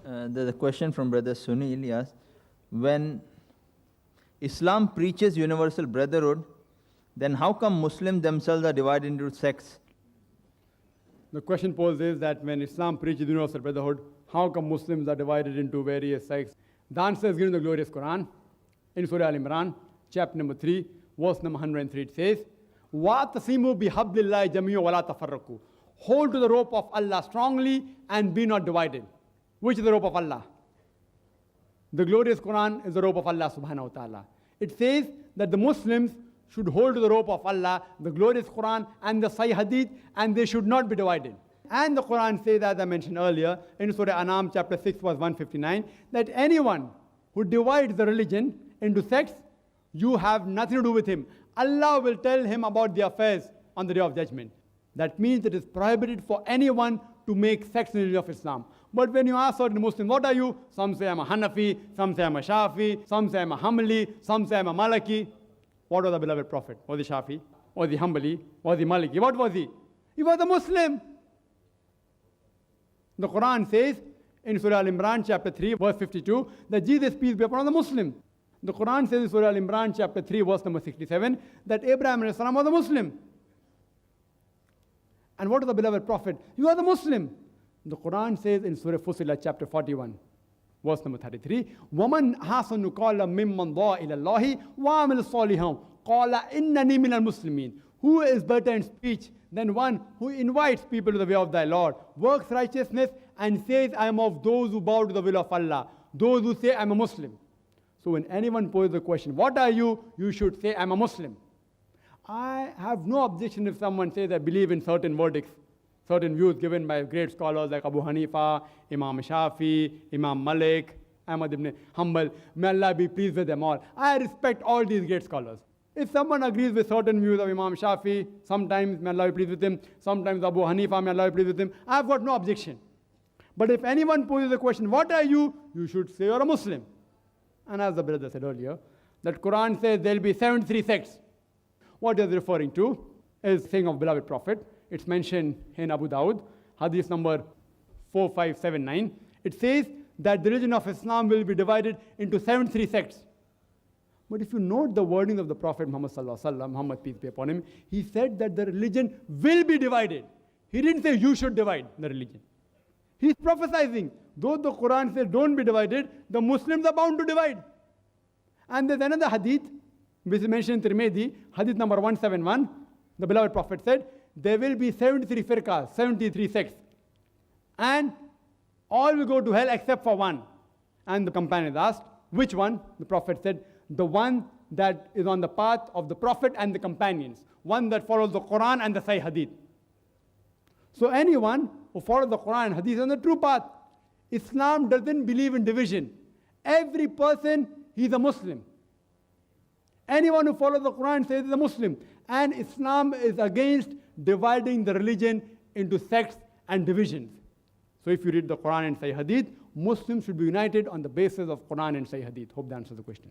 There's a question from Brother Sunil. He asks, when Islam preaches universal brotherhood, then how come Muslims themselves are divided into sects? The question posed is that when Islam preaches universal brotherhood, how come Muslims are divided into various sects? The answer is given in the glorious Quran. In Surah Al-Imran, chapter number 3, verse number 103, it says, وَاعْتَصِمُوا بِحَبْلِ اللَّهِ جَمِيعًا وَلَا تَفَرَّقُوا. Hold to the rope of Allah strongly and be not divided. Which is the rope of Allah? The glorious Quran is the rope of Allah subhanahu wa ta'ala. It says that the Muslims should hold to the rope of Allah, the glorious Quran and the Sahih Hadith, and they should not be divided. And the Quran says, as I mentioned earlier, in Surah Anam chapter 6 verse 159, that anyone who divides the religion into sects, you have nothing to do with him. Allah will tell him about the affairs on the day of judgment. That means it is prohibited for anyone to make sects in the religion of Islam. But when you ask certain Muslims, what are you? Some say I'm a Hanafi, some say I'm a Shafi, some say I'm a Hanbali, some say I'm a Maliki. What was the beloved Prophet? Was he Shafi? Was he Hanbali? Was he Maliki? What was he? He was a Muslim. The Quran says in Surah Al-Imran chapter 3 verse 52 that Jesus, peace be upon him, was a Muslim. The Quran says in Surah Al-Imran chapter 3 verse number 67 that Abraham was a Muslim. And what is the beloved Prophet? You are the Muslim. The Quran says in Surah Fussilat chapter 41 verse number 33, وَمَنْ حَسَنُ قَالَ مِمَّنْ ضَاءَ إِلَى اللَّهِ وَعَمِلَ صَالِحًا قَالَ إِنَّنِي مِنَ الْمُسْلِمِينَ. Who is better in speech than one who invites people to the way of thy Lord, works righteousness, and says, I am of those who bow to the will of Allah, those who say, I am a Muslim. So when anyone poses the question, what are you? You should say, I am a Muslim. I have no objection if someone says, I believe in certain verdicts, certain views given by great scholars like Abu Hanifa, Imam Shafi, Imam Malik, Ahmad ibn Hanbal. May Allah be pleased with them all. I respect all these great scholars. If someone agrees with certain views of Imam Shafi, sometimes may Allah be pleased with him, sometimes Abu Hanifa, may Allah be pleased with him, I have got no objection. But if anyone poses the question, what are you? You should say you're a Muslim. And as the brother said earlier, that Quran says there will be 73 sects. What is referring to is saying of beloved Prophet. It's mentioned in Abu Dawud, hadith number 4579. It says that the religion of Islam will be divided into 73 sects. But if you note the wording of the Prophet Muhammad sallallahu alaihi wasallam, Muhammad peace be upon him, he said that the religion will be divided. He didn't say you should divide the religion. He's prophesying. Though the Quran says don't be divided, the Muslims are bound to divide. And there's another hadith, which is mentioned in Tirmidhi, hadith number 171. The beloved Prophet said, there will be 73 firqas, 73 sects. And all will go to hell except for one. And the companions asked, which one? The Prophet said, the one that is on the path of the Prophet and the companions. One that follows the Quran and the Sahih Hadith. So anyone who follows the Quran and Hadith is on the true path. Islam doesn't believe in division. Every person, he is a Muslim. Anyone who follows the Quran says he is a Muslim. And Islam is against dividing the religion into sects and divisions. So if you read the Quran and Sahih Hadith, Muslims should be united on the basis of Quran and Sahih Hadith. Hope that answers the question.